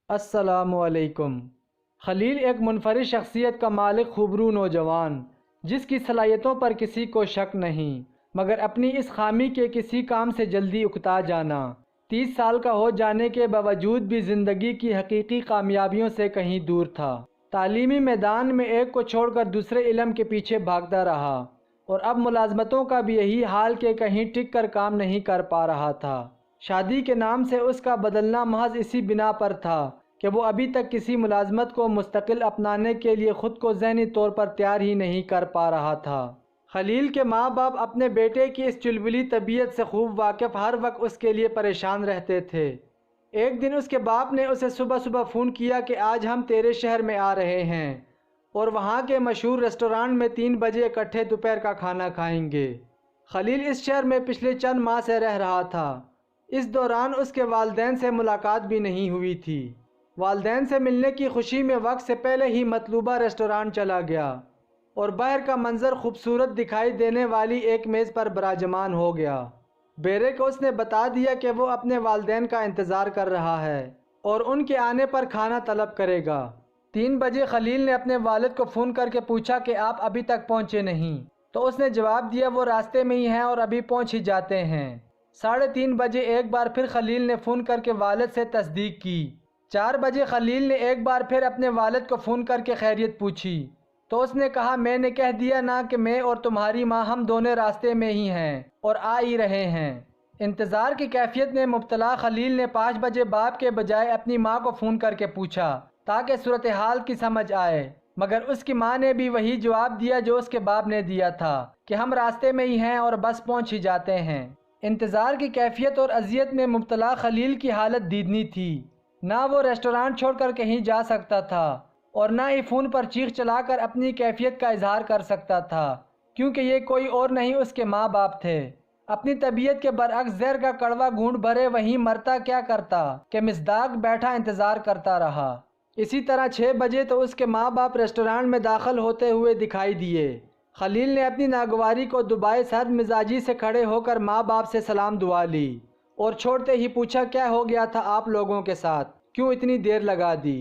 السلام علیکم۔ خلیل ایک منفرد شخصیت کا مالک خوبرو نوجوان، جس کی صلاحیتوں پر کسی کو شک نہیں، مگر اپنی اس خامی کے کسی کام سے جلدی اکتا جانا۔ 30 سال کا ہو جانے کے باوجود بھی زندگی کی حقیقی کامیابیوں سے کہیں دور تھا۔ تعلیمی میدان میں ایک کو چھوڑ کر دوسرے علم کے پیچھے بھاگتا رہا، اور اب ملازمتوں کا بھی یہی حال کہ کہیں ٹک کر کام نہیں کر پا رہا تھا۔ شادی کے نام سے اس کا بدلنا محض اسی بنا پر تھا کہ وہ ابھی تک کسی ملازمت کو مستقل اپنانے کے لیے خود کو ذہنی طور پر تیار ہی نہیں کر پا رہا تھا۔ خلیل کے ماں باپ اپنے بیٹے کی اس چلبلی طبیعت سے خوب واقف، ہر وقت اس کے لیے پریشان رہتے تھے۔ ایک دن اس کے باپ نے اسے صبح صبح فون کیا کہ آج ہم تیرے شہر میں آ رہے ہیں اور وہاں کے مشہور ریسٹورانٹ میں 3 بجے اکٹھے دوپہر کا کھانا کھائیں گے۔ خلیل اس شہر میں پچھلے چند ماہ سے رہ رہا تھا۔ اس دوران اس کے والدین سے ملاقات بھی نہیں ہوئی تھی۔ والدین سے ملنے کی خوشی میں وقت سے پہلے ہی مطلوبہ ریسٹورانٹ چلا گیا اور باہر کا منظر خوبصورت دکھائی دینے والی ایک میز پر براجمان ہو گیا۔ بیرے کو اس نے بتا دیا کہ وہ اپنے والدین کا انتظار کر رہا ہے اور ان کے آنے پر کھانا طلب کرے گا۔ 3 بجے خلیل نے اپنے والد کو فون کر کے پوچھا کہ آپ ابھی تک پہنچے نہیں، تو اس نے جواب دیا وہ راستے میں ہی ہیں اور ابھی پہنچ ہی جاتے ہیں۔ 3:30 بجے ایک بار پھر خلیل نے فون کر کے والد سے تصدیق کی۔ 4 بجے خلیل نے ایک بار پھر اپنے والد کو فون کر کے خیریت پوچھی، تو اس نے کہا میں نے کہہ دیا نا کہ میں اور تمہاری ماں ہم دونوں راستے میں ہی ہیں اور آ ہی رہے ہیں۔ انتظار کی کیفیت میں مبتلا خلیل نے 5 بجے باپ کے بجائے اپنی ماں کو فون کر کے پوچھا تاکہ صورتحال کی سمجھ آئے، مگر اس کی ماں نے بھی وہی جواب دیا جو اس کے باپ نے دیا تھا کہ ہم راستے میں ہی ہیں اور بس پہنچ ہی جاتے ہیں۔ انتظار کی کیفیت اور اذیت میں مبتلا خلیل کی حالت دیدنی تھی۔ نہ وہ ریسٹورانٹ چھوڑ کر کہیں جا سکتا تھا اور نہ ہی فون پر چیخ چلا کر اپنی کیفیت کا اظہار کر سکتا تھا، کیونکہ یہ کوئی اور نہیں اس کے ماں باپ تھے۔ اپنی طبیعت کے برعکس زہر کا کڑوا گھونٹ بھرے وہیں مرتا کیا کرتا کہ مصداق بیٹھا انتظار کرتا رہا۔ اسی طرح 6 بجے تو اس کے ماں باپ ریسٹورانٹ میں داخل ہوتے ہوئے دکھائی دیے۔ خلیل نے اپنی ناگواری کو دبائے سرد مزاجی سے کھڑے ہو کر ماں باپ سے سلام دعا لی اور چھوڑتے ہی پوچھا کیا ہو گیا تھا آپ لوگوں کے ساتھ، کیوں اتنی دیر لگا دی؟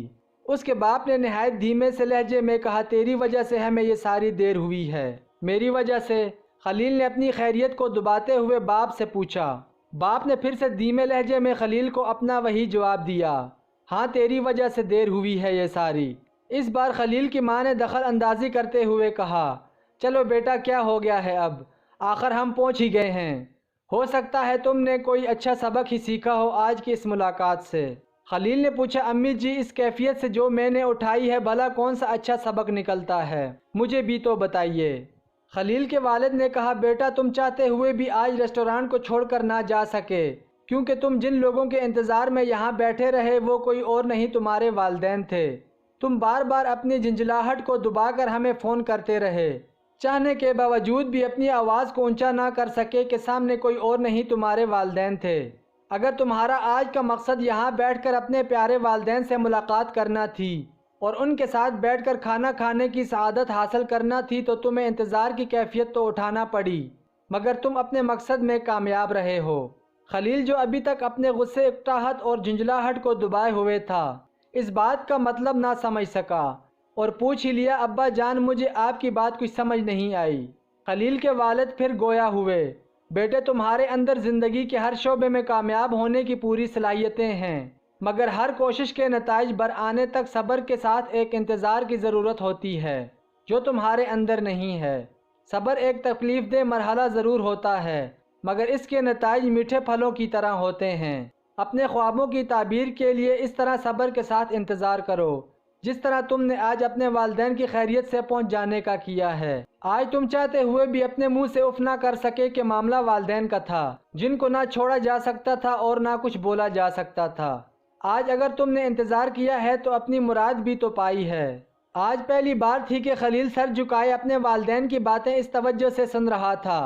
اس کے باپ نے نہایت دھیمے سے لہجے میں کہا تیری وجہ سے ہمیں یہ ساری دیر ہوئی ہے۔ میری وجہ سے؟ خلیل نے اپنی خیریت کو دباتے ہوئے باپ سے پوچھا۔ باپ نے پھر سے دھیمے لہجے میں خلیل کو اپنا وہی جواب دیا، ہاں تیری وجہ سے دیر ہوئی ہے یہ ساری۔ اس بار خلیل کی ماں نے دخل اندازی کرتے ہوئے کہا چلو بیٹا کیا ہو گیا ہے اب، آخر ہم پہنچ ہی گئے ہیں، ہو سکتا ہے تم نے کوئی اچھا سبق ہی سیکھا ہو آج کی اس ملاقات سے۔ خلیل نے پوچھا امی جی اس کیفیت سے جو میں نے اٹھائی ہے بھلا کون سا اچھا سبق نکلتا ہے، مجھے بھی تو بتائیے۔ خلیل کے والد نے کہا بیٹا تم چاہتے ہوئے بھی آج ریسٹورانٹ کو چھوڑ کر نہ جا سکے، کیونکہ تم جن لوگوں کے انتظار میں یہاں بیٹھے رہے وہ کوئی اور نہیں تمہارے والدین تھے۔ تم بار بار اپنی جھنجھلاہٹ کو دبا کر ہمیں فون کرتے رہے، چاہنے کے باوجود بھی اپنی آواز کو اونچا نہ کر سکے کہ سامنے کوئی اور نہیں تمہارے والدین تھے۔ اگر تمہارا آج کا مقصد یہاں بیٹھ کر اپنے پیارے والدین سے ملاقات کرنا تھی اور ان کے ساتھ بیٹھ کر کھانا کھانے کی سعادت حاصل کرنا تھی تو تمہیں انتظار کی کیفیت تو اٹھانا پڑی، مگر تم اپنے مقصد میں کامیاب رہے ہو۔ خلیل جو ابھی تک اپنے غصے، اکتاہٹ اور جھنجھلاہٹ کو دبائے ہوئے تھا، اس بات کا مطلب نہ سمجھ سکا اور پوچھ ہی لیا ابا جان مجھے آپ کی بات کچھ سمجھ نہیں آئی۔ خلیل کے والد پھر گویا ہوئے بیٹے تمہارے اندر زندگی کے ہر شعبے میں کامیاب ہونے کی پوری صلاحیتیں ہیں، مگر ہر کوشش کے نتائج برآنے تک صبر کے ساتھ ایک انتظار کی ضرورت ہوتی ہے جو تمہارے اندر نہیں ہے۔ صبر ایک تکلیف دہ مرحلہ ضرور ہوتا ہے، مگر اس کے نتائج میٹھے پھلوں کی طرح ہوتے ہیں۔ اپنے خوابوں کی تعبیر کے لیے اس طرح صبر کے ساتھ انتظار کرو جس طرح تم نے آج اپنے والدین کی خیریت سے پہنچ جانے کا کیا ہے۔ آج تم چاہتے ہوئے بھی اپنے منہ سے اف نہ کر سکے کہ معاملہ والدین کا تھا جن کو نہ چھوڑا جا سکتا تھا اور نہ کچھ بولا جا سکتا تھا۔ آج اگر تم نے انتظار کیا ہے تو اپنی مراد بھی تو پائی ہے۔ آج پہلی بار تھی کہ خلیل سر جھکائے اپنے والدین کی باتیں اس توجہ سے سن رہا تھا۔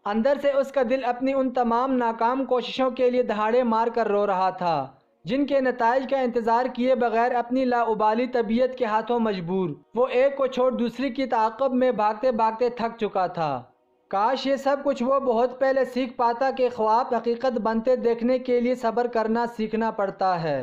اندر سے اس کا دل اپنی ان تمام ناکام کوششوں کے لیے دہاڑے مار کر رو رہا تھا جن کے نتائج کا انتظار کیے بغیر اپنی لاابالی طبیعت کے ہاتھوں مجبور وہ ایک کو چھوڑ دوسری کی تعاقب میں بھاگتے بھاگتے تھک چکا تھا۔ کاش یہ سب کچھ وہ بہت پہلے سیکھ پاتا کہ خواب حقیقت بنتے دیکھنے کے لیے صبر کرنا سیکھنا پڑتا ہے۔